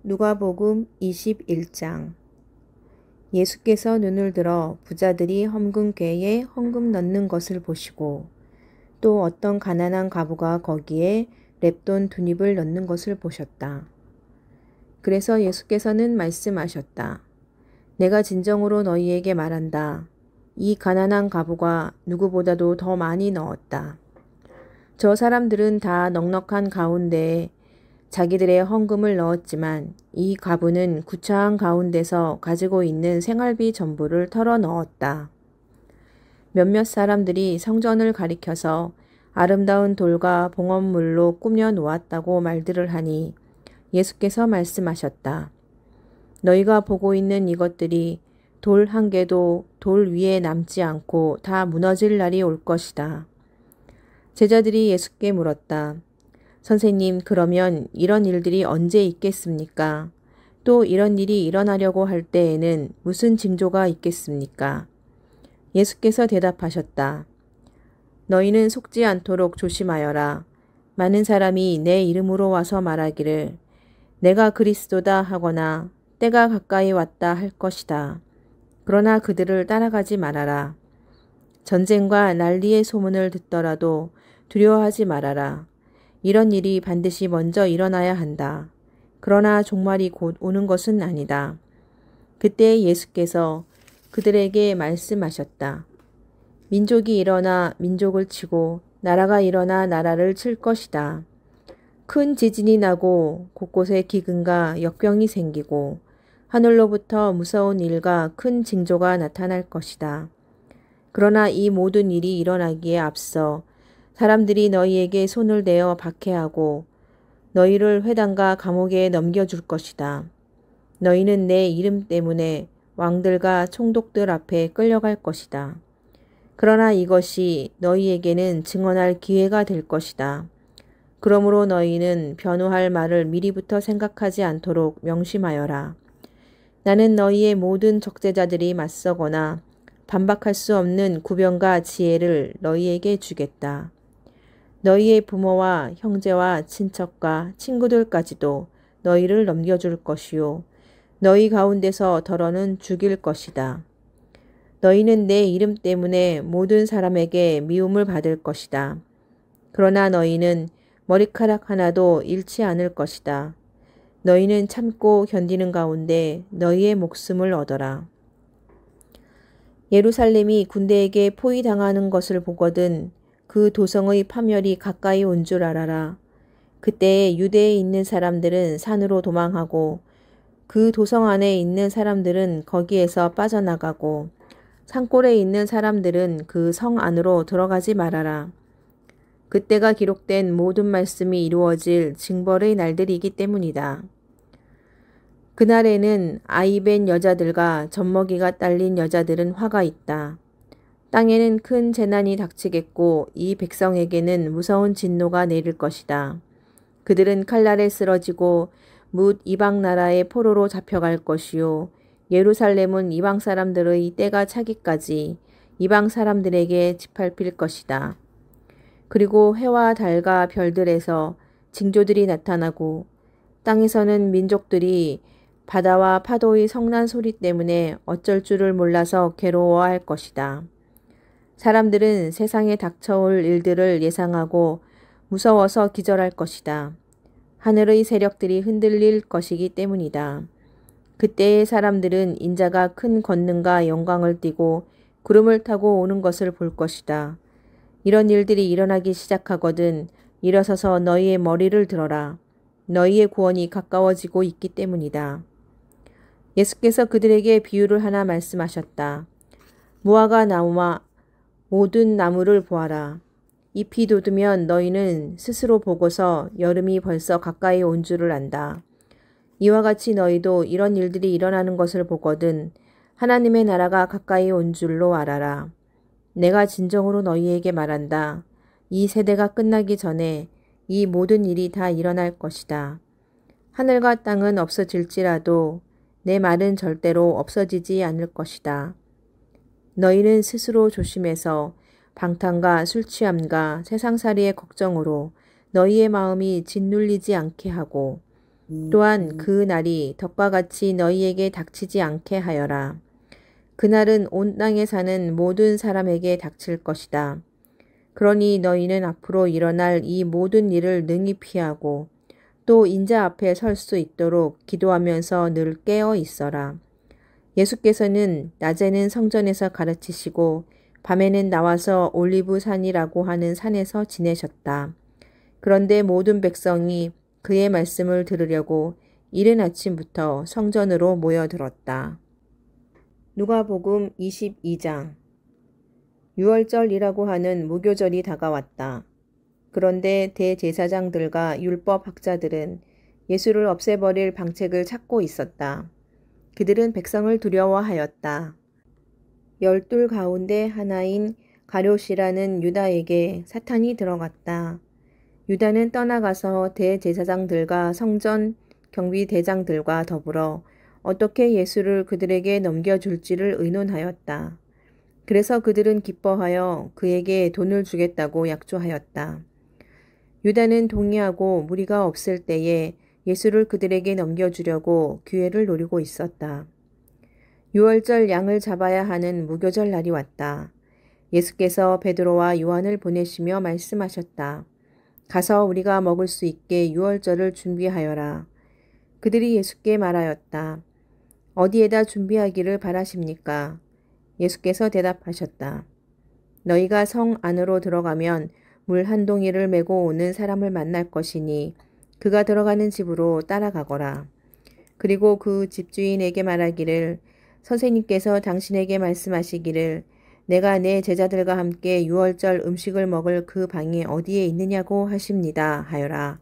누가복음 21장. 예수께서 눈을 들어 부자들이 헌금궤에 헌금 넣는 것을 보시고 또 어떤 가난한 과부가 거기에 렙돈 2립을 넣는 것을 보셨다. 그래서 예수께서는 말씀하셨다. 내가 진정으로 너희에게 말한다. 이 가난한 과부가 누구보다도 더 많이 넣었다. 저 사람들은 다 넉넉한 가운데에 자기들의 헌금을 넣었지만 이 과부는 구차한 가운데서 가지고 있는 생활비 전부를 털어 넣었다. 몇몇 사람들이 성전을 가리켜서 아름다운 돌과 봉헌물로 꾸며 놓았다고 말들을 하니 예수께서 말씀하셨다. 너희가 보고 있는 이것들이 돌 한 개도 돌 위에 남지 않고 다 무너질 날이 올 것이다. 제자들이 예수께 물었다. 선생님, 그러면 이런 일들이 언제 있겠습니까? 또 이런 일이 일어나려고 할 때에는 무슨 징조가 있겠습니까? 예수께서 대답하셨다. 너희는 속지 않도록 조심하여라. 많은 사람이 내 이름으로 와서 말하기를 내가 그리스도다 하거나 때가 가까이 왔다 할 것이다. 그러나 그들을 따라가지 말아라. 전쟁과 난리의 소문을 듣더라도 두려워하지 말아라. 이런 일이 반드시 먼저 일어나야 한다. 그러나 종말이 곧 오는 것은 아니다. 그때 예수께서 그들에게 말씀하셨다. 민족이 일어나 민족을 치고 나라가 일어나 나라를 칠 것이다. 큰 지진이 나고 곳곳에 기근과 역병이 생기고 하늘로부터 무서운 일과 큰 징조가 나타날 것이다. 그러나 이 모든 일이 일어나기에 앞서 사람들이 너희에게 손을 대어 박해하고 너희를 회당과 감옥에 넘겨줄 것이다. 너희는 내 이름 때문에 왕들과 총독들 앞에 끌려갈 것이다. 그러나 이것이 너희에게는 증언할 기회가 될 것이다. 그러므로 너희는 변호할 말을 미리부터 생각하지 않도록 명심하여라. 나는 너희의 모든 적대자들이 맞서거나 반박할 수 없는 구변과 지혜를 너희에게 주겠다. 너희의 부모와 형제와 친척과 친구들까지도 너희를 넘겨줄 것이요. 너희 가운데서 더러는 죽일 것이다. 너희는 내 이름 때문에 모든 사람에게 미움을 받을 것이다. 그러나 너희는 머리카락 하나도 잃지 않을 것이다. 너희는 참고 견디는 가운데 너희의 목숨을 얻어라. 예루살렘이 군대에게 포위당하는 것을 보거든 그 도성의 파멸이 가까이 온 줄 알아라. 그때에 유대에 있는 사람들은 산으로 도망하고 그 도성 안에 있는 사람들은 거기에서 빠져나가고 산골에 있는 사람들은 그 성 안으로 들어가지 말아라. 그때가 기록된 모든 말씀이 이루어질 징벌의 날들이기 때문이다. 그날에는 아이벤 여자들과 젖먹이가 딸린 여자들은 화가 있다. 땅에는 큰 재난이 닥치겠고 이 백성에게는 무서운 진노가 내릴 것이다. 그들은 칼날에 쓰러지고 뭇 이방 나라의 포로로 잡혀갈 것이요. 예루살렘은 이방 사람들의 때가 차기까지 이방 사람들에게 짓밟힐 것이다. 그리고 해와 달과 별들에서 징조들이 나타나고 땅에서는 민족들이 바다와 파도의 성난 소리 때문에 어쩔 줄을 몰라서 괴로워할 것이다. 사람들은 세상에 닥쳐올 일들을 예상하고 무서워서 기절할 것이다. 하늘의 세력들이 흔들릴 것이기 때문이다. 그때의 사람들은 인자가 큰 권능과 영광을 띠고 구름을 타고 오는 것을 볼 것이다. 이런 일들이 일어나기 시작하거든 일어서서 너희의 머리를 들어라. 너희의 구원이 가까워지고 있기 때문이다. 예수께서 그들에게 비유를 하나 말씀하셨다. 무화과 나무와 모든 나무를 보아라. 잎이 돋으면 너희는 스스로 보고서 여름이 벌써 가까이 온 줄을 안다. 이와 같이 너희도 이런 일들이 일어나는 것을 보거든 하나님의 나라가 가까이 온 줄로 알아라. 내가 진정으로 너희에게 말한다. 이 세대가 끝나기 전에 이 모든 일이 다 일어날 것이다. 하늘과 땅은 없어질지라도 내 말은 절대로 없어지지 않을 것이다. 너희는 스스로 조심해서 방탕과 술취함과 세상살이의 걱정으로 너희의 마음이 짓눌리지 않게 하고 또한 그 날이 덕과 같이 너희에게 닥치지 않게 하여라. 그날은 온 땅에 사는 모든 사람에게 닥칠 것이다. 그러니 너희는 앞으로 일어날 이 모든 일을 능히 피하고 또 인자 앞에 설 수 있도록 기도하면서 늘 깨어 있어라. 예수께서는 낮에는 성전에서 가르치시고 밤에는 나와서 올리브 산이라고 하는 산에서 지내셨다. 그런데 모든 백성이 그의 말씀을 들으려고 이른 아침부터 성전으로 모여들었다. 누가복음 22장. 유월절이라고 하는 무교절이 다가왔다. 그런데 대제사장들과 율법학자들은 예수를 없애버릴 방책을 찾고 있었다. 그들은 백성을 두려워하였다. 12 가운데 하나인 가룟이라는 유다에게 사탄이 들어갔다. 유다는 떠나가서 대제사장들과 성전 경비대장들과 더불어 어떻게 예수를 그들에게 넘겨줄지를 의논하였다. 그래서 그들은 기뻐하여 그에게 돈을 주겠다고 약조하였다. 유다는 동의하고 무리가 없을 때에 예수를 그들에게 넘겨주려고 기회를 노리고 있었다. 유월절 양을 잡아야 하는 무교절 날이 왔다. 예수께서 베드로와 요한을 보내시며 말씀하셨다. 가서 우리가 먹을 수 있게 유월절을 준비하여라. 그들이 예수께 말하였다. 어디에다 준비하기를 바라십니까? 예수께서 대답하셨다. 너희가 성 안으로 들어가면 물 한 동이를 메고 오는 사람을 만날 것이니 그가 들어가는 집으로 따라가거라. 그리고 그 집주인에게 말하기를 선생님께서 당신에게 말씀하시기를 내가 내 제자들과 함께 유월절 음식을 먹을 그 방이 어디에 있느냐고 하십니다 하여라.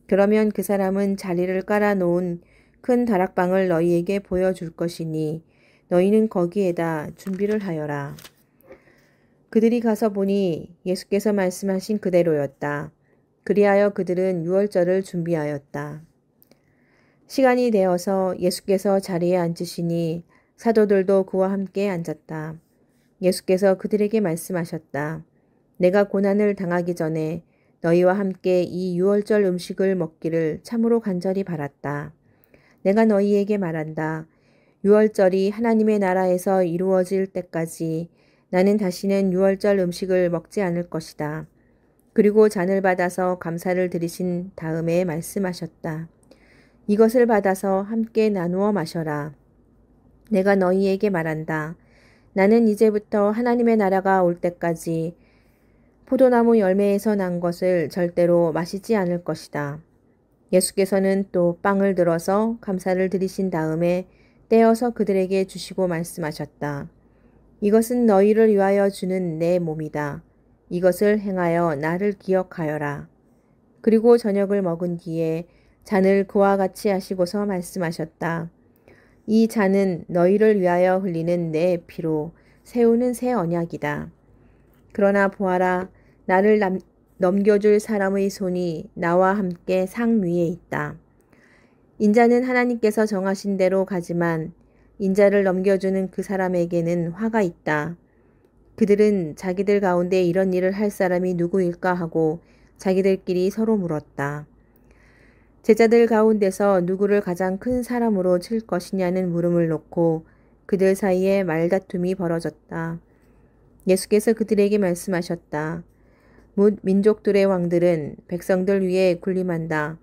그러면 그 사람은 자리를 깔아놓은 큰 다락방을 너희에게 보여줄 것이니 너희는 거기에다 준비를 하여라. 그들이 가서 보니 예수께서 말씀하신 그대로였다. 그리하여 그들은 유월절을 준비하였다. 시간이 되어서 예수께서 자리에 앉으시니 사도들도 그와 함께 앉았다. 예수께서 그들에게 말씀하셨다. 내가 고난을 당하기 전에 너희와 함께 이 유월절 음식을 먹기를 참으로 간절히 바랐다. 내가 너희에게 말한다. 유월절이 하나님의 나라에서 이루어질 때까지 나는 다시는 유월절 음식을 먹지 않을 것이다. 그리고 잔을 받아서 감사를 드리신 다음에 말씀하셨다. 이것을 받아서 함께 나누어 마셔라. 내가 너희에게 말한다. 나는 이제부터 하나님의 나라가 올 때까지 포도나무 열매에서 난 것을 절대로 마시지 않을 것이다. 예수께서는 또 빵을 들어서 감사를 드리신 다음에 떼어서 그들에게 주시고 말씀하셨다. 이것은 너희를 위하여 주는 내 몸이다. 이것을 행하여 나를 기억하여라. 그리고 저녁을 먹은 뒤에 잔을 그와 같이 하시고서 말씀하셨다. 이 잔은 너희를 위하여 흘리는 내 피로 세우는 새 언약이다. 그러나 보아라, 나를 넘겨줄 사람의 손이 나와 함께 상 위에 있다. 인자는 하나님께서 정하신 대로 가지만 인자를 넘겨주는 그 사람에게는 화가 있다. 그들은 자기들 가운데 이런 일을 할 사람이 누구일까 하고 자기들끼리 서로 물었다. 제자들 가운데서 누구를 가장 큰 사람으로 칠 것이냐는 물음을 놓고 그들 사이에 말다툼이 벌어졌다. 예수께서 그들에게 말씀하셨다. 뭇 민족들의 왕들은 백성들 위에 군림한다.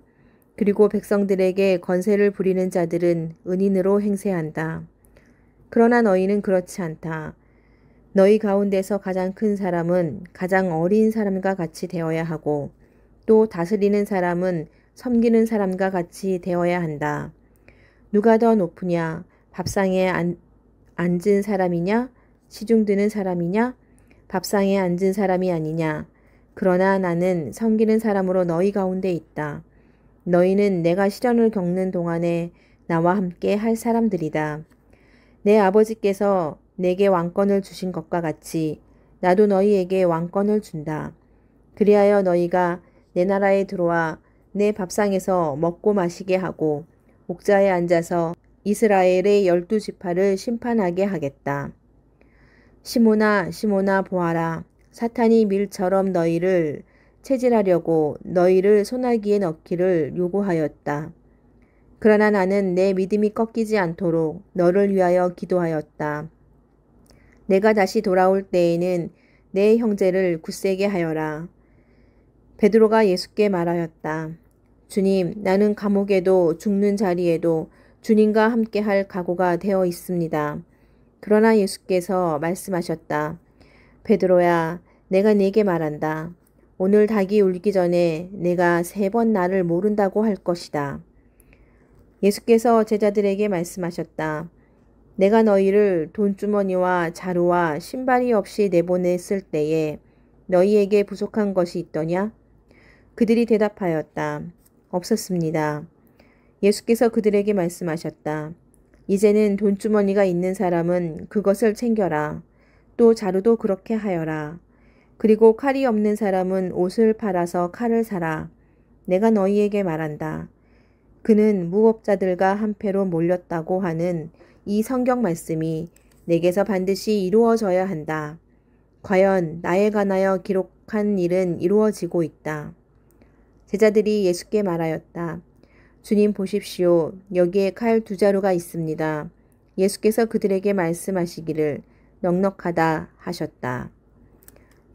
그리고 백성들에게 권세를 부리는 자들은 은인으로 행세한다. 그러나 너희는 그렇지 않다. 너희 가운데서 가장 큰 사람은 가장 어린 사람과 같이 되어야 하고 또 다스리는 사람은 섬기는 사람과 같이 되어야 한다. 누가 더 높으냐? 밥상에 앉은 사람이냐? 시중 드는 사람이냐? 밥상에 앉은 사람이 아니냐? 그러나 나는 섬기는 사람으로 너희 가운데 있다. 너희는 내가 시련을 겪는 동안에 나와 함께 할 사람들이다. 내 아버지께서 내게 왕권을 주신 것과 같이 나도 너희에게 왕권을 준다. 그리하여 너희가 내 나라에 들어와 내 밥상에서 먹고 마시게 하고 옥좌에 앉아서 이스라엘의 12지파를 심판하게 하겠다. 시몬아, 시몬아 보아라. 사탄이 밀처럼 너희를 체질하려고 너희를 소나기에 넣기를 요구하였다. 그러나 나는 내 믿음이 꺾이지 않도록 너를 위하여 기도하였다. 내가 다시 돌아올 때에는 내 형제를 굳세게 하여라. 베드로가 예수께 말하였다. 주님, 나는 감옥에도 죽는 자리에도 주님과 함께 할 각오가 되어 있습니다. 그러나 예수께서 말씀하셨다. 베드로야, 내가 네게 말한다. 오늘 닭이 울기 전에 내가 3번 나를 모른다고 할 것이다. 예수께서 제자들에게 말씀하셨다. 내가 너희를 돈주머니와 자루와 신발이 없이 내보냈을 때에 너희에게 부족한 것이 있더냐? 그들이 대답하였다. 없었습니다. 예수께서 그들에게 말씀하셨다. 이제는 돈주머니가 있는 사람은 그것을 챙겨라. 또 자루도 그렇게 하여라. 그리고 칼이 없는 사람은 옷을 팔아서 칼을 사라. 내가 너희에게 말한다. 그는 무법자들과 한패로 몰렸다고 하는 이 성경 말씀이 내게서 반드시 이루어져야 한다. 과연 나에 관하여 기록한 일은 이루어지고 있다. 제자들이 예수께 말하였다. 주님 보십시오. 여기에 칼 2자루가 있습니다. 예수께서 그들에게 말씀하시기를 넉넉하다 하셨다.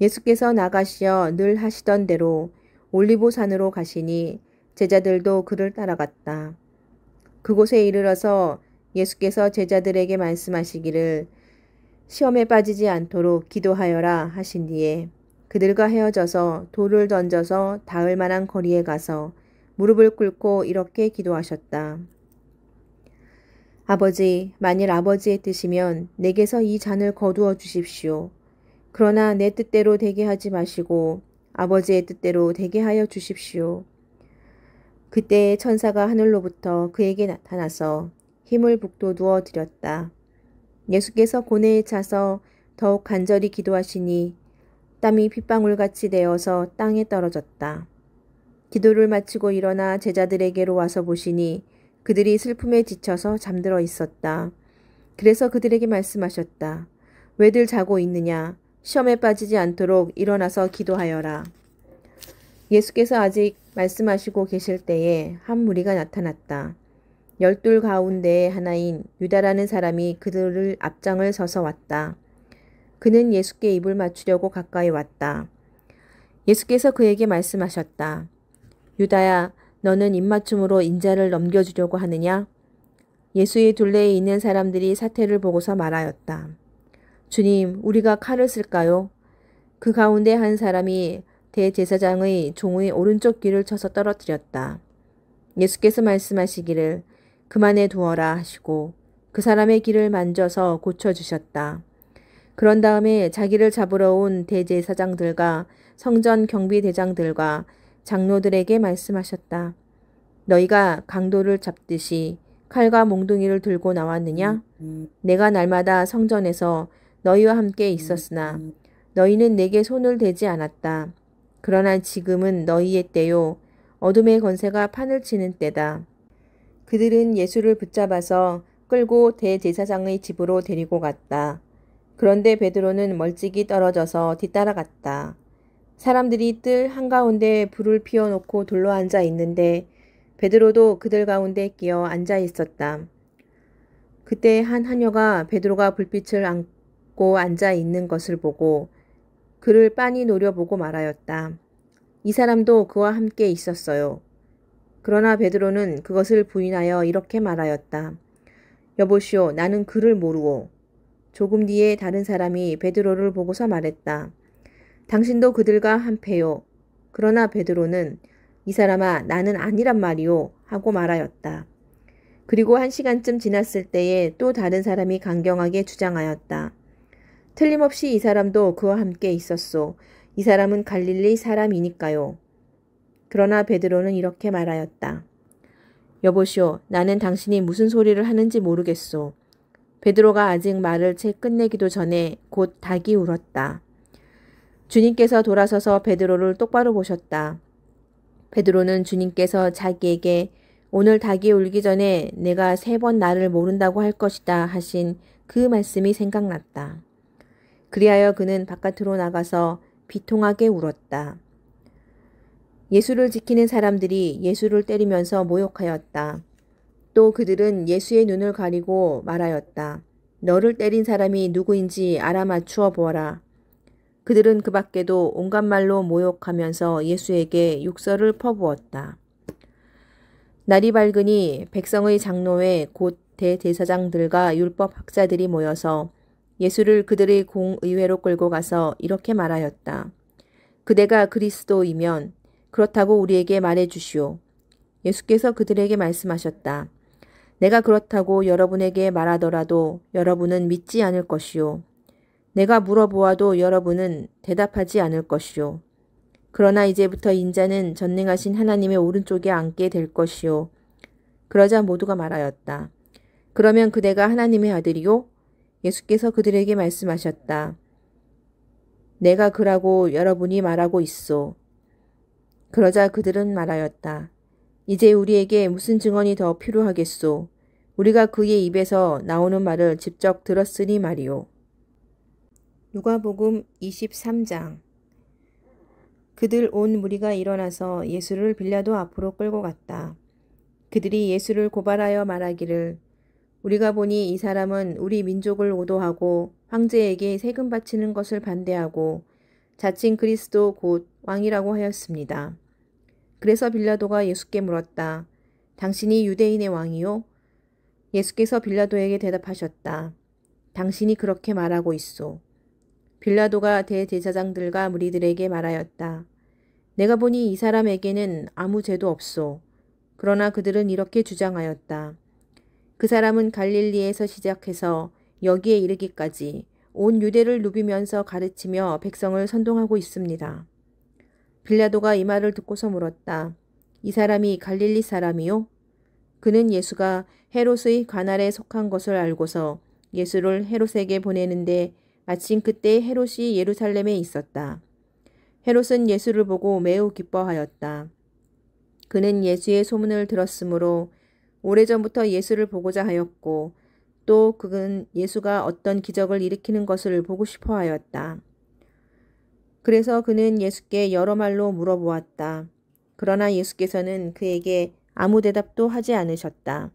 예수께서 나가시어 늘 하시던 대로 올리보산으로 가시니 제자들도 그를 따라갔다. 그곳에 이르러서 예수께서 제자들에게 말씀하시기를 시험에 빠지지 않도록 기도하여라 하신 뒤에 그들과 헤어져서 돌을 던져서 닿을 만한 거리에 가서 무릎을 꿇고 이렇게 기도하셨다. 아버지, 만일 아버지의 뜻이면 내게서 이 잔을 거두어 주십시오. 그러나 내 뜻대로 되게 하지 마시고 아버지의 뜻대로 되게 하여 주십시오. 그때 천사가 하늘로부터 그에게 나타나서 힘을 북돋우어 드렸다. 예수께서 고뇌에 차서 더욱 간절히 기도하시니 땀이 핏방울같이 되어서 땅에 떨어졌다. 기도를 마치고 일어나 제자들에게로 와서 보시니 그들이 슬픔에 지쳐서 잠들어 있었다. 그래서 그들에게 말씀하셨다. 왜들 자고 있느냐? 시험에 빠지지 않도록 일어나서 기도하여라. 예수께서 아직 말씀하시고 계실 때에 한 무리가 나타났다. 12 가운데 하나인 유다라는 사람이 그들을 앞장을 서서 왔다. 그는 예수께 입을 맞추려고 가까이 왔다. 예수께서 그에게 말씀하셨다. 유다야, 너는 입맞춤으로 인자를 넘겨주려고 하느냐? 예수의 둘레에 있는 사람들이 사태를 보고서 말하였다. 주님, 우리가 칼을 쓸까요? 그 가운데 한 사람이 대제사장의 종의 오른쪽 귀를 쳐서 떨어뜨렸다. 예수께서 말씀하시기를 그만해 두어라 하시고 그 사람의 귀를 만져서 고쳐주셨다. 그런 다음에 자기를 잡으러 온 대제사장들과 성전 경비대장들과 장로들에게 말씀하셨다. 너희가 강도를 잡듯이 칼과 몽둥이를 들고 나왔느냐? 내가 날마다 성전에서 너희와 함께 있었으나 너희는 내게 손을 대지 않았다. 그러나 지금은 너희의 때요. 어둠의 권세가 판을 치는 때다. 그들은 예수를 붙잡아서 끌고 대제사장의 집으로 데리고 갔다. 그런데 베드로는 멀찍이 떨어져서 뒤따라갔다. 사람들이 뜰 한가운데 불을 피워놓고 둘러앉아 있는데 베드로도 그들 가운데 끼어 앉아 있었다. 그때 한 하녀가 베드로가 불빛을 안고 앉아 있는 것을 보고 그를 빤히 노려보고 말하였다. 이 사람도 그와 함께 있었어요. 그러나 베드로는 그것을 부인하여 이렇게 말하였다. 여보시오, 나는 그를 모르오. 조금 뒤에 다른 사람이 베드로를 보고서 말했다. 당신도 그들과 한패요. 그러나 베드로는 이 사람아, 나는 아니란 말이오 하고 말하였다. 그리고 1시간쯤 지났을 때에 또 다른 사람이 강경하게 주장하였다. 틀림없이 이 사람도 그와 함께 있었소. 이 사람은 갈릴리 사람이니까요. 그러나 베드로는 이렇게 말하였다. 여보시오, 나는 당신이 무슨 소리를 하는지 모르겠소. 베드로가 아직 말을 채 끝내기도 전에 곧 닭이 울었다. 주님께서 돌아서서 베드로를 똑바로 보셨다. 베드로는 주님께서 자기에게 오늘 닭이 울기 전에 내가 3번 나를 모른다고 할 것이다 하신 그 말씀이 생각났다. 그리하여 그는 바깥으로 나가서 비통하게 울었다. 예수를 지키는 사람들이 예수를 때리면서 모욕하였다. 또 그들은 예수의 눈을 가리고 말하였다. 너를 때린 사람이 누구인지 알아맞추어 보아라. 그들은 그 밖에도 온갖 말로 모욕하면서 예수에게 욕설을 퍼부었다. 날이 밝으니 백성의 장로회 곧 대제사장들과 율법학자들이 모여서 예수를 그들의 공의회로 끌고 가서 이렇게 말하였다. 그대가 그리스도이면 그렇다고 우리에게 말해 주시오. 예수께서 그들에게 말씀하셨다. 내가 그렇다고 여러분에게 말하더라도 여러분은 믿지 않을 것이요. 내가 물어보아도 여러분은 대답하지 않을 것이요. 그러나 이제부터 인자는 전능하신 하나님의 오른쪽에 앉게 될 것이요. 그러자 모두가 말하였다. 그러면 그대가 하나님의 아들이요? 예수께서 그들에게 말씀하셨다. 내가 그라고 여러분이 말하고 있소. 그러자 그들은 말하였다. 이제 우리에게 무슨 증언이 더 필요하겠소. 우리가 그의 입에서 나오는 말을 직접 들었으니 말이오. 누가복음 23장. 그들 온 무리가 일어나서 예수를 빌라도 앞으로 끌고 갔다. 그들이 예수를 고발하여 말하기를 우리가 보니 이 사람은 우리 민족을 오도하고 황제에게 세금 바치는 것을 반대하고 자칭 그리스도 곧 왕이라고 하였습니다. 그래서 빌라도가 예수께 물었다. 당신이 유대인의 왕이요? 예수께서 빌라도에게 대답하셨다. 당신이 그렇게 말하고 있소. 빌라도가 대제사장들과 무리들에게 말하였다. 내가 보니 이 사람에게는 아무 죄도 없소. 그러나 그들은 이렇게 주장하였다. 그 사람은 갈릴리에서 시작해서 여기에 이르기까지 온 유대를 누비면서 가르치며 백성을 선동하고 있습니다. 빌라도가 이 말을 듣고서 물었다. 이 사람이 갈릴리 사람이요? 그는 예수가 헤롯의 관할에 속한 것을 알고서 예수를 헤롯에게 보내는데 마침 그때 헤롯이 예루살렘에 있었다. 헤롯은 예수를 보고 매우 기뻐하였다. 그는 예수의 소문을 들었으므로 오래전부터 예수를 보고자 하였고 또 그는 예수가 어떤 기적을 일으키는 것을 보고 싶어 하였다. 그래서 그는 예수께 여러 말로 물어보았다. 그러나 예수께서는 그에게 아무 대답도 하지 않으셨다.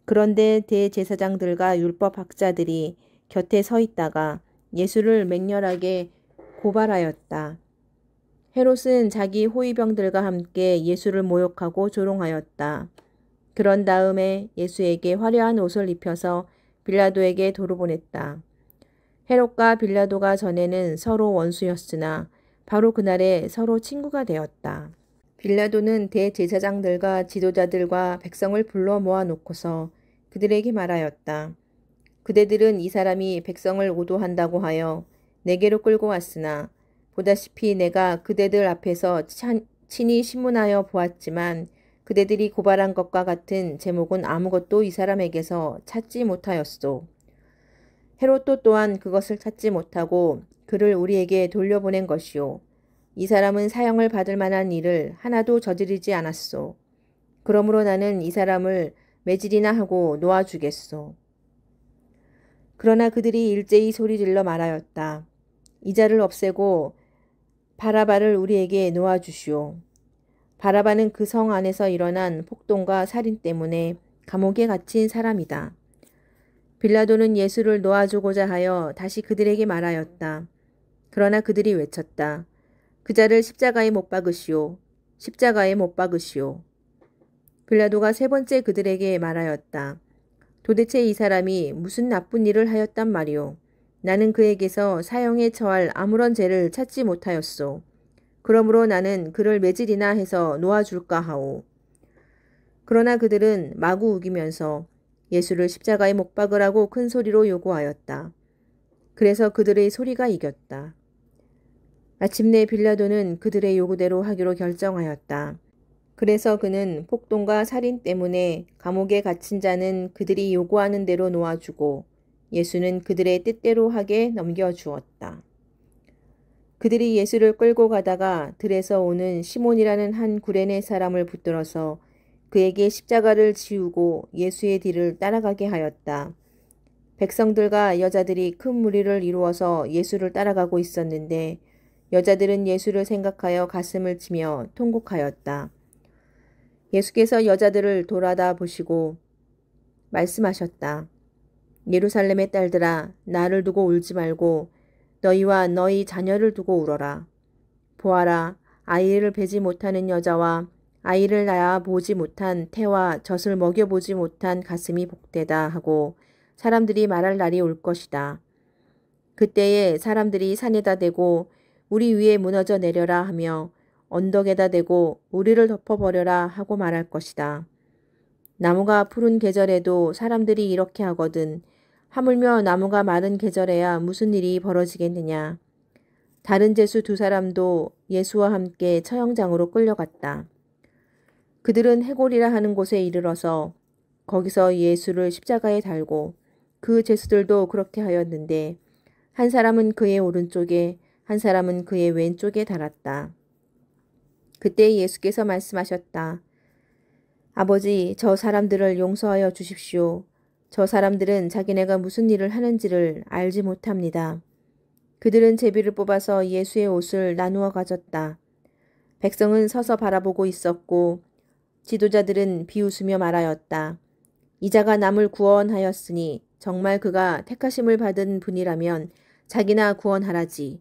그런데 대제사장들과 율법학자들이 곁에 서 있다가 예수를 맹렬하게 고발하였다. 헤롯은 자기 호위병들과 함께 예수를 모욕하고 조롱하였다. 그런 다음에 예수에게 화려한 옷을 입혀서 빌라도에게 도로보냈다. 헤롯과 빌라도가 전에는 서로 원수였으나 바로 그날에 서로 친구가 되었다. 빌라도는 대제사장들과 지도자들과 백성을 불러 모아놓고서 그들에게 말하였다. 그대들은 이 사람이 백성을 오도한다고 하여 내게로 끌고 왔으나 보다시피 내가 그대들 앞에서 친히 신문하여 보았지만 그대들이 고발한 것과 같은 제목은 아무것도 이 사람에게서 찾지 못하였소. 헤롯도 또한 그것을 찾지 못하고 그를 우리에게 돌려보낸 것이요. 이 사람은 사형을 받을 만한 일을 하나도 저지르지 않았소. 그러므로 나는 이 사람을 매질이나 하고 놓아주겠소. 그러나 그들이 일제히 소리질러 말하였다. 이 자를 없애고 바라바를 우리에게 놓아주시오. 바라바는 그 성 안에서 일어난 폭동과 살인 때문에 감옥에 갇힌 사람이다. 빌라도는 예수를 놓아주고자 하여 다시 그들에게 말하였다. 그러나 그들이 외쳤다. 그 자를 십자가에 못 박으시오. 십자가에 못 박으시오. 빌라도가 세 번째 그들에게 말하였다. 도대체 이 사람이 무슨 나쁜 일을 하였단 말이오. 나는 그에게서 사형에 처할 아무런 죄를 찾지 못하였소. 그러므로 나는 그를 매질이나 해서 놓아줄까 하오. 그러나 그들은 마구 우기면서 예수를 십자가에 못 박으라고 큰 소리로 요구하였다. 그래서 그들의 소리가 이겼다. 마침내 빌라도는 그들의 요구대로 하기로 결정하였다. 그래서 그는 폭동과 살인 때문에 감옥에 갇힌 자는 그들이 요구하는 대로 놓아주고 예수는 그들의 뜻대로 하게 넘겨주었다. 그들이 예수를 끌고 가다가 들에서 오는 시몬이라는 한 구레네 사람을 붙들어서 그에게 십자가를 지우고 예수의 뒤를 따라가게 하였다. 백성들과 여자들이 큰 무리를 이루어서 예수를 따라가고 있었는데 여자들은 예수를 생각하여 가슴을 치며 통곡하였다. 예수께서 여자들을 돌아다 보시고 말씀하셨다. 예루살렘의 딸들아, 나를 두고 울지 말고 너희와 너희 자녀를 두고 울어라. 보아라, 아이를 베지 못하는 여자와 아이를 낳아 보지 못한 태와 젖을 먹여보지 못한 가슴이 복되다 하고 사람들이 말할 날이 올 것이다. 그때에 사람들이 산에다 대고 우리 위에 무너져 내려라 하며 언덕에다 대고 우리를 덮어버려라 하고 말할 것이다. 나무가 푸른 계절에도 사람들이 이렇게 하거든 하물며 나무가 마른 계절에야 무슨 일이 벌어지겠느냐. 다른 제수 두 사람도 예수와 함께 처형장으로 끌려갔다. 그들은 해골이라 하는 곳에 이르러서 거기서 예수를 십자가에 달고 그 제수들도 그렇게 하였는데 한 사람은 그의 오른쪽에 한 사람은 그의 왼쪽에 달았다. 그때 예수께서 말씀하셨다. 아버지, 저 사람들을 용서하여 주십시오. 저 사람들은 자기네가 무슨 일을 하는지를 알지 못합니다. 그들은 제비를 뽑아서 예수의 옷을 나누어 가졌다. 백성은 서서 바라보고 있었고 지도자들은 비웃으며 말하였다. 이자가 남을 구원하였으니 정말 그가 택하심을 받은 분이라면 자기나 구원하라지.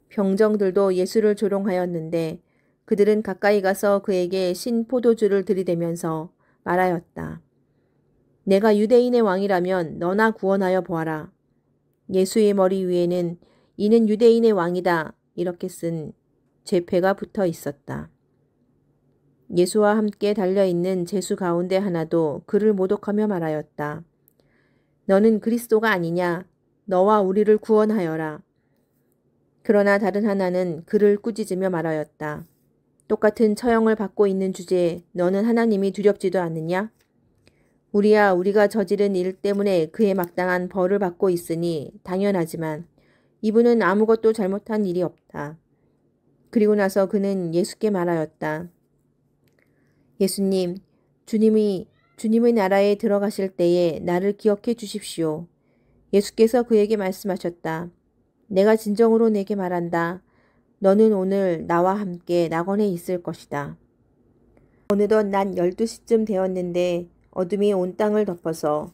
병정들도 예수를 조롱하였는데 그들은 가까이 가서 그에게 신 포도주를 들이대면서 말하였다. 내가 유대인의 왕이라면 너나 구원하여 보아라. 예수의 머리 위에는 이는 유대인의 왕이다 이렇게 쓴 죄패가 붙어 있었다. 예수와 함께 달려있는 제수 가운데 하나도 그를 모독하며 말하였다. 너는 그리스도가 아니냐? 너와 우리를 구원하여라. 그러나 다른 하나는 그를 꾸짖으며 말하였다. 똑같은 처형을 받고 있는 주제에 너는 하나님이 두렵지도 않느냐? 우리야 우리가 저지른 일 때문에 그의 마땅한 벌을 받고 있으니 당연하지만 이분은 아무것도 잘못한 일이 없다. 그리고 나서 그는 예수께 말하였다. 예수님, 주님의 나라에 들어가실 때에 나를 기억해 주십시오. 예수께서 그에게 말씀하셨다. 내가 진정으로 내게 말한다. 너는 오늘 나와 함께 낙원에 있을 것이다. 어느덧 낮 12시쯤 되었는데 어둠이 온 땅을 덮어서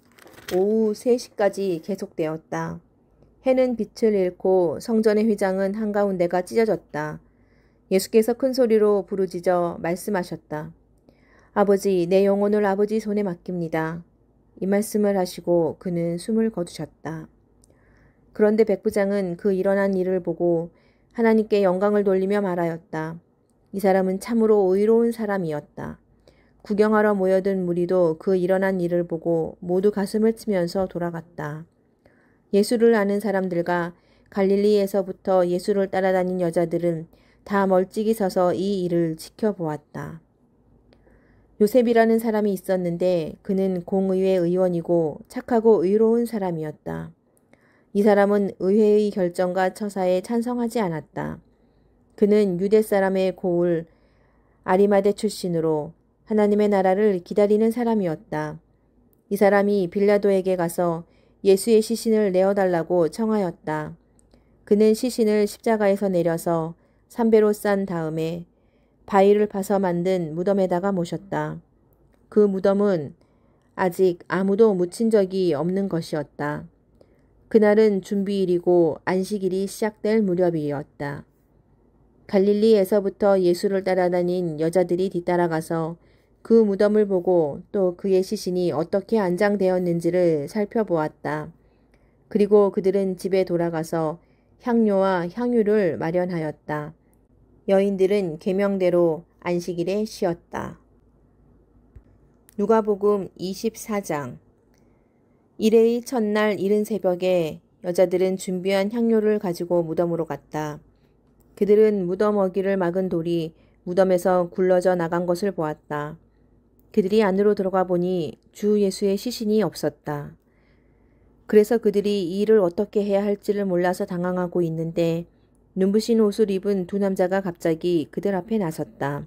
오후 3시까지 계속되었다. 해는 빛을 잃고 성전의 휘장은 한가운데가 찢어졌다. 예수께서 큰 소리로 부르짖어 말씀하셨다. 아버지, 내 영혼을 아버지 손에 맡깁니다. 이 말씀을 하시고 그는 숨을 거두셨다. 그런데 백부장은 그 일어난 일을 보고 하나님께 영광을 돌리며 말하였다. 이 사람은 참으로 의로운 사람이었다. 구경하러 모여든 무리도 그 일어난 일을 보고 모두 가슴을 치면서 돌아갔다. 예수를 아는 사람들과 갈릴리에서부터 예수를 따라다닌 여자들은 다 멀찍이 서서 이 일을 지켜보았다. 요셉이라는 사람이 있었는데 그는 공의회 의원이고 착하고 의로운 사람이었다. 이 사람은 의회의 결정과 처사에 찬성하지 않았다. 그는 유대 사람의 고을 아리마대 출신으로 하나님의 나라를 기다리는 사람이었다. 이 사람이 빌라도에게 가서 예수의 시신을 내어달라고 청하였다. 그는 시신을 십자가에서 내려서 삼배로 싼 다음에 바위를 파서 만든 무덤에다가 모셨다. 그 무덤은 아직 아무도 묻힌 적이 없는 것이었다. 그날은 준비일이고 안식일이 시작될 무렵이었다. 갈릴리에서부터 예수를 따라다닌 여자들이 뒤따라가서 그 무덤을 보고 또 그의 시신이 어떻게 안장되었는지를 살펴보았다. 그리고 그들은 집에 돌아가서 향료와 향유를 마련하였다. 여인들은 계명대로 안식일에 쉬었다. 누가복음 24장. 이레의 첫날 이른 새벽에 여자들은 준비한 향료를 가지고 무덤으로 갔다. 그들은 무덤 어귀를 막은 돌이 무덤에서 굴러져 나간 것을 보았다. 그들이 안으로 들어가 보니 주 예수의 시신이 없었다. 그래서 그들이 이 일을 어떻게 해야 할지를 몰라서 당황하고 있는데 눈부신 옷을 입은 두 남자가 갑자기 그들 앞에 나섰다.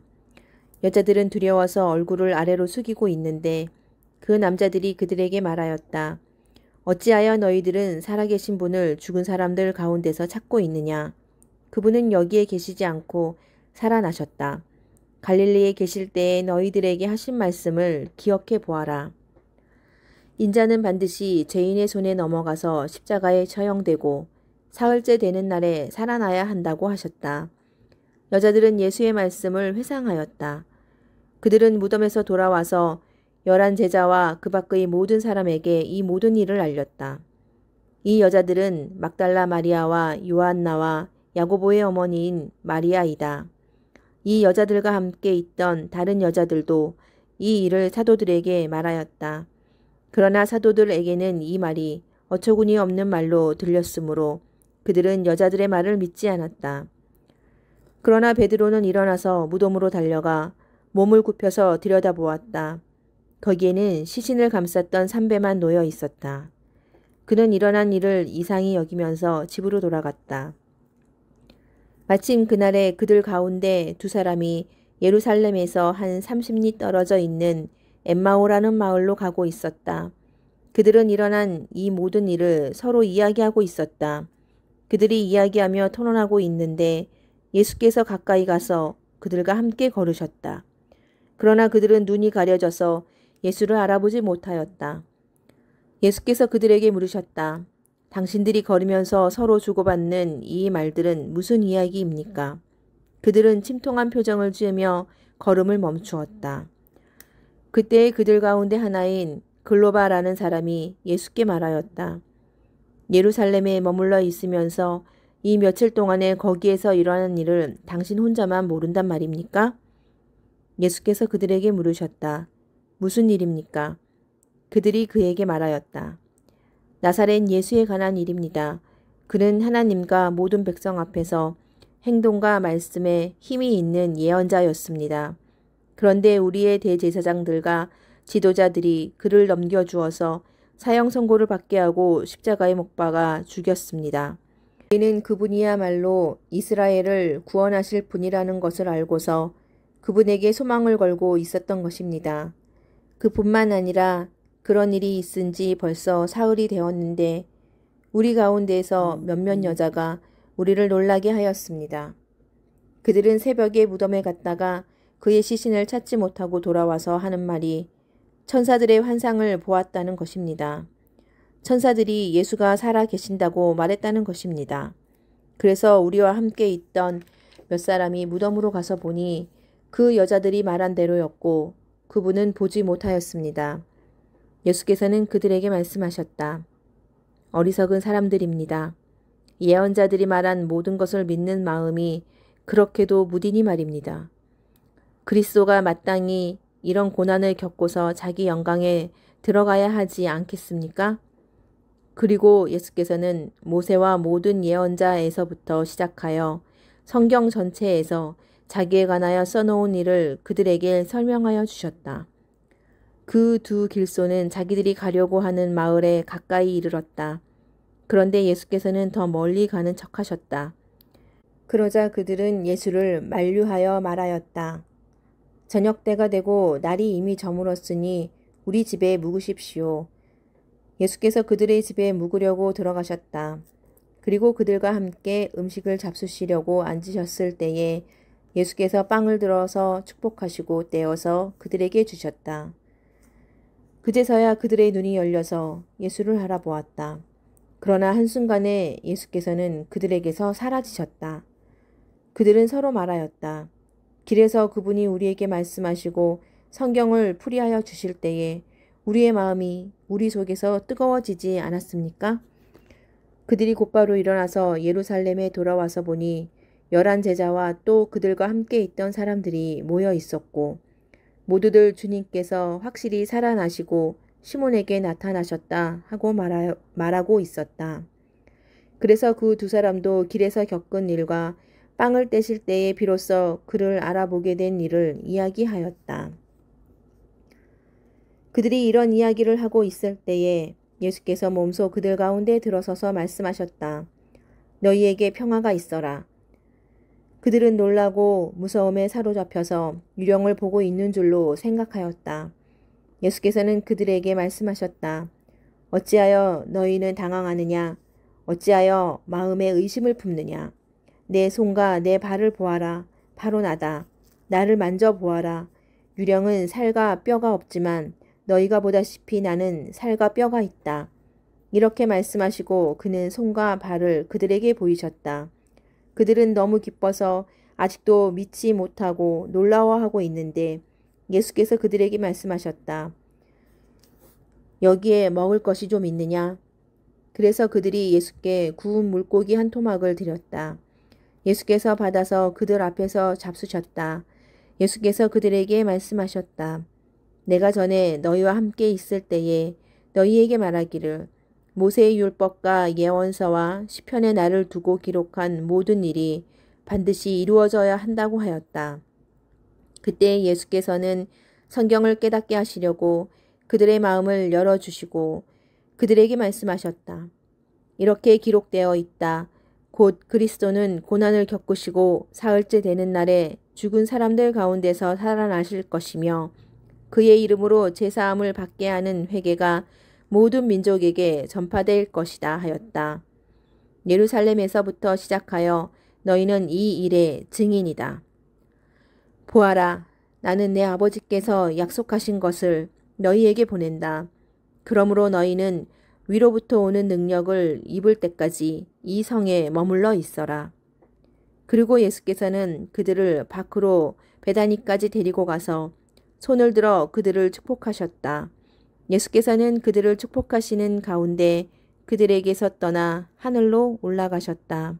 여자들은 두려워서 얼굴을 아래로 숙이고 있는데 그 남자들이 그들에게 말하였다. 어찌하여 너희들은 살아계신 분을 죽은 사람들 가운데서 찾고 있느냐? 그분은 여기에 계시지 않고 살아나셨다. 갈릴리에 계실 때에 너희들에게 하신 말씀을 기억해 보아라. 인자는 반드시 죄인의 손에 넘어가서 십자가에 처형되고 사흘째 되는 날에 살아나야 한다고 하셨다. 여자들은 예수의 말씀을 회상하였다. 그들은 무덤에서 돌아와서 11 제자와 그 밖의 모든 사람에게 이 모든 일을 알렸다. 이 여자들은 막달라 마리아와 요한나와 야고보의 어머니인 마리아이다. 이 여자들과 함께 있던 다른 여자들도 이 일을 사도들에게 말하였다. 그러나 사도들에게는 이 말이 어처구니 없는 말로 들렸으므로 그들은 여자들의 말을 믿지 않았다. 그러나 베드로는 일어나서 무덤으로 달려가 몸을 굽혀서 들여다보았다. 거기에는 시신을 감쌌던 삼배만 놓여 있었다. 그는 일어난 일을 이상히 여기면서 집으로 돌아갔다. 마침 그날에 그들 가운데 두 사람이 예루살렘에서 한 30리 떨어져 있는 엠마오라는 마을로 가고 있었다. 그들은 일어난 이 모든 일을 서로 이야기하고 있었다. 그들이 이야기하며 토론하고 있는데 예수께서 가까이 가서 그들과 함께 걸으셨다. 그러나 그들은 눈이 가려져서 예수를 알아보지 못하였다. 예수께서 그들에게 물으셨다. 당신들이 걸으면서 서로 주고받는 이 말들은 무슨 이야기입니까? 그들은 침통한 표정을 지으며 걸음을 멈추었다. 그때 그들 가운데 하나인 글로바라는 사람이 예수께 말하였다. 예루살렘에 머물러 있으면서 이 며칠 동안에 거기에서 일어난 일을 당신 혼자만 모른단 말입니까? 예수께서 그들에게 물으셨다. 무슨 일입니까? 그들이 그에게 말하였다. 나사렛 예수에 관한 일입니다. 그는 하나님과 모든 백성 앞에서 행동과 말씀에 힘이 있는 예언자였습니다. 그런데 우리의 대제사장들과 지도자들이 그를 넘겨주어서 사형 선고를 받게 하고 십자가에 못 박아 죽였습니다. 우리는 그분이야말로 이스라엘을 구원하실 분이라는 것을 알고서 그분에게 소망을 걸고 있었던 것입니다. 그뿐만 아니라 그런 일이 있은 지 벌써 사흘이 되었는데 우리 가운데에서 몇몇 여자가 우리를 놀라게 하였습니다. 그들은 새벽에 무덤에 갔다가 그의 시신을 찾지 못하고 돌아와서 하는 말이 천사들의 환상을 보았다는 것입니다. 천사들이 예수가 살아 계신다고 말했다는 것입니다. 그래서 우리와 함께 있던 몇 사람이 무덤으로 가서 보니 그 여자들이 말한 대로였고 그분은 보지 못하였습니다. 예수께서는 그들에게 말씀하셨다. 어리석은 사람들입니다. 예언자들이 말한 모든 것을 믿는 마음이 그렇게도 무디니 말입니다. 그리스도가 마땅히 이런 고난을 겪고서 자기 영광에 들어가야 하지 않겠습니까? 그리고 예수께서는 모세와 모든 예언자에서부터 시작하여 성경 전체에서 자기에 관하여 써놓은 일을 그들에게 설명하여 주셨다. 그 두 길소는 자기들이 가려고 하는 마을에 가까이 이르렀다. 그런데 예수께서는 더 멀리 가는 척하셨다. 그러자 그들은 예수를 만류하여 말하였다. 저녁 때가 되고 날이 이미 저물었으니 우리 집에 묵으십시오. 예수께서 그들의 집에 묵으려고 들어가셨다. 그리고 그들과 함께 음식을 잡수시려고 앉으셨을 때에 예수께서 빵을 들어서 축복하시고 떼어서 그들에게 주셨다. 그제서야 그들의 눈이 열려서 예수를 알아보았다. 그러나 한순간에 예수께서는 그들에게서 사라지셨다. 그들은 서로 말하였다. 길에서 그분이 우리에게 말씀하시고 성경을 풀이하여 주실 때에 우리의 마음이 우리 속에서 뜨거워지지 않았습니까? 그들이 곧바로 일어나서 예루살렘에 돌아와서 보니 11 제자와 또 그들과 함께 있던 사람들이 모여 있었고 모두들 주님께서 확실히 살아나시고 시몬에게 나타나셨다 하고 말하고 있었다. 그래서 그 두 사람도 길에서 겪은 일과 빵을 떼실 때에 비로소 그를 알아보게 된 일을 이야기하였다. 그들이 이런 이야기를 하고 있을 때에 예수께서 몸소 그들 가운데 들어서서 말씀하셨다. 너희에게 평화가 있어라. 그들은 놀라고 무서움에 사로잡혀서 유령을 보고 있는 줄로 생각하였다. 예수께서는 그들에게 말씀하셨다. 어찌하여 너희는 당황하느냐? 어찌하여 마음에 의심을 품느냐? 내 손과 내 발을 보아라. 바로 나다. 나를 만져보아라. 유령은 살과 뼈가 없지만 너희가 보다시피 나는 살과 뼈가 있다. 이렇게 말씀하시고 그는 손과 발을 그들에게 보이셨다. 그들은 너무 기뻐서 아직도 믿지 못하고 놀라워하고 있는데 예수께서 그들에게 말씀하셨다. 여기에 먹을 것이 좀 있느냐? 그래서 그들이 예수께 구운 물고기 한 토막을 드렸다. 예수께서 받아서 그들 앞에서 잡수셨다. 예수께서 그들에게 말씀하셨다. 내가 전에 너희와 함께 있을 때에 너희에게 말하기를 모세의 율법과 예언서와 시편의 나를 두고 기록한 모든 일이 반드시 이루어져야 한다고 하였다. 그때 예수께서는 성경을 깨닫게 하시려고 그들의 마음을 열어주시고 그들에게 말씀하셨다. 이렇게 기록되어 있다. 곧 그리스도는 고난을 겪으시고 사흘째 되는 날에 죽은 사람들 가운데서 살아나실 것이며 그의 이름으로 제사함을 받게 하는 회개가 모든 민족에게 전파될 것이다 하였다. 예루살렘에서부터 시작하여 너희는 이 일의 증인이다. 보아라, 나는 내 아버지께서 약속하신 것을 너희에게 보낸다. 그러므로 너희는 위로부터 오는 능력을 입을 때까지 이 성에 머물러 있어라. 그리고 예수께서는 그들을 밖으로 베다니까지 데리고 가서 손을 들어 그들을 축복하셨다. 예수께서는 그들을 축복하시는 가운데 그들에게서 떠나 하늘로 올라가셨다.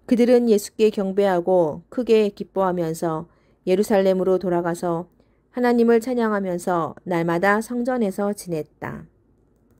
그들은 예수께 경배하고 크게 기뻐하면서 예루살렘으로 돌아가서 하나님을 찬양하면서 날마다 성전에서 지냈다.